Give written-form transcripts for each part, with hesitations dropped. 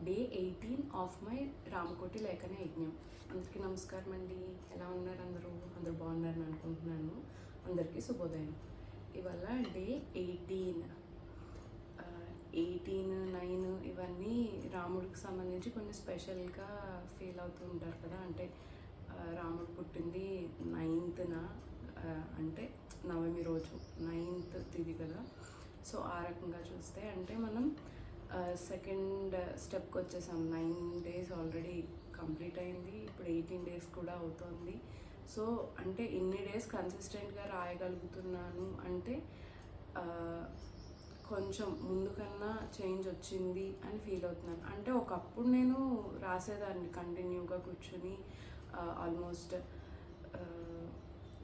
Day 18 of my Ramakoti లేఖన యజ్ఞం. అందరికీ నమస్కారం అండి. ఎలా ఉన్నారు అందరూ బాగున్నారని అనుకుంటున్నాను. అందరికీ శుభోదయం. ఇవాళ డే 18 ఇవన్నీ రాముడికి సంబంధించి కొన్ని స్పెషల్గా ఫీల్ అవుతూ ఉంటారు కదా. అంటే రాముడు పుట్టింది 9th అంటే నవమి రోజు 9th తిథి కదా. సో ఆ రకంగా చూస్తే అంటే మనం సెకండ్ స్టెప్కి వచ్చేసాం. 9 days ఆల్రెడీ కంప్లీట్ అయింది. ఇప్పుడు 18 days కూడా అవుతుంది. సో అంటే ఇన్ని డేస్ కన్సిస్టెంట్గా రాయగలుగుతున్నాను అంటే కొంచెం ముందు కన్నా చేంజ్ వచ్చింది అని ఫీల్ అవుతున్నాను. అంటే ఒకప్పుడు నేను రాసేదాన్ని కంటిన్యూగా కూర్చొని ఆల్మోస్ట్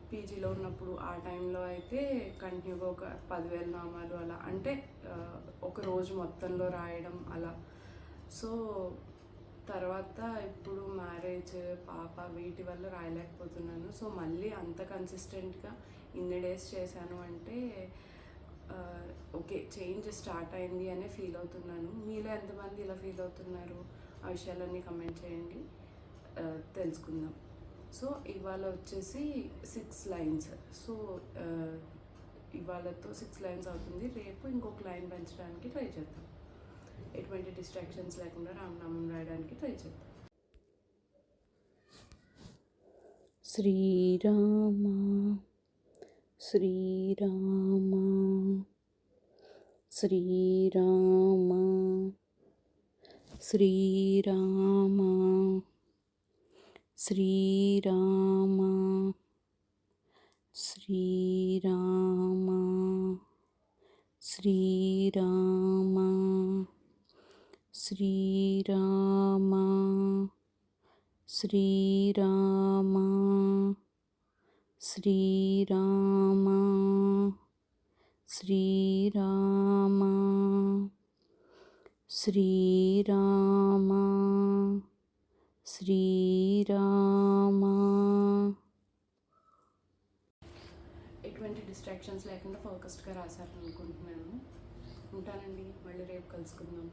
పీజీలో ఉన్నప్పుడు ఆ టైంలో అయితే కంటిన్యూగా ఒక 10,000 నామాలు అలా, అంటే ఒక రోజు మొత్తంలో రాయడం అలా. సో తర్వాత ఇప్పుడు మ్యారేజ్, పాప, వీటి వల్ల రాయలేకపోతున్నాను. సో మళ్ళీ అంత కన్సిస్టెంట్గా ఇన్ని డేస్ చేశాను అంటే ఓకే, చేంజ్ స్టార్ట్ అయింది అనే ఫీల్ అవుతున్నాను. మీలో ఎంతమంది ఇలా ఫీల్ అవుతున్నారు? ఆ విషయాలన్నీ కమెంట్ చేయండి, తెలుసుకుందాం. సో ఇవాళ వచ్చేసి 6 lines. సో ఇవాళతో 6 lines అవుతుంది. రేపు ఇంకొక లైన్ పెంచడానికి ట్రై చేద్దాం. ఎటువంటి డిస్ట్రాక్షన్స్ లేకుండా రామనామం రాయడానికి ట్రై చేద్దాం. శ్రీరామ శ్రీరామ శ్రీరామ శ్రీరామ శ్రీరామ శ్రీరామ శ్రీరామ శ్రీరామ శ్రీరామ శ్రీరామ శ్రీరామ శ్రీరామ శ్రీరామ. ఎటువంటి డిస్ట్రాక్షన్స్ లేకుండా ఫోకస్డ్గా రాశారని అనుకుంటున్నాను. ఉంటానండి, మళ్ళీ రేపు కలుసుకుందాం.